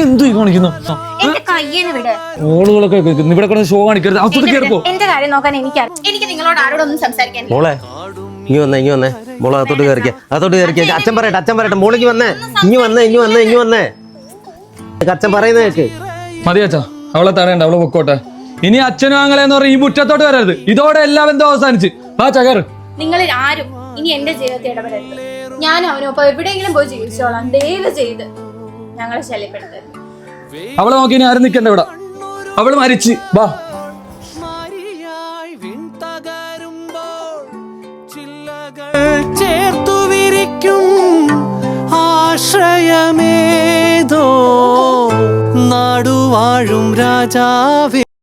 എന്തു കാണിക്കുന്നു? എന്റെ കയ്യെന്ന് വിട്. ഓളുകളൊക്കെ ഇവിടെ കിടന്ന് ഷോ കാണിക്കരുത്. അകത്തോട്ട് കയറിപ്പോ. എന്റെ കാര്യം നോക്കാൻ എനിക്ക് നിങ്ങളോട് ആരോടൊന്നും സംസാരിക്കാൻ. മോളെ ഇങ്ങി വന്നേ മോളെ അകത്തോട്ട് കയറിക്കേ. അച്ഛൻ പറയട്ടെ മോളിക്ക് വന്നേ. ഇങ്ങി വന്നേ അച്ഛൻ പറയുന്ന കേക്ക്. മതി അച്ഛാ, അവളെ തടയണ്ട, അവളെ പൊക്കോട്ടെ. ഇനി അച്ഛനും ആങ്ങളെന്ന് പറഞ്ഞ ഈ മുറ്റത്തോട്ട് വരരുത്. ഇതോടെ എല്ലാ ബന്ധവും അവസാനിച്ച്. ആ ചകർ നിങ്ങൾ ആരും ഇനി എന്റെ ജീവിതത്തിൽ ഇടപെടരുത്. ഞാൻ അവനൊപ്പം എവിടെയെങ്കിലും പോയി ജീവിച്ചോളാം. ദയവ് ചെയ്ത് ഞങ്ങളെ ശല്യപ്പെടുത്തരുത്. അവളെ നോക്കി ഇനി ആരും നിൽക്കണ്ട ഇവിടെ. അവള് മരിച്ച്. വാ. ചേർത്തു വിരിക്കും ആശ്രയമേതോ നാടുവാഴും രാജാവേ.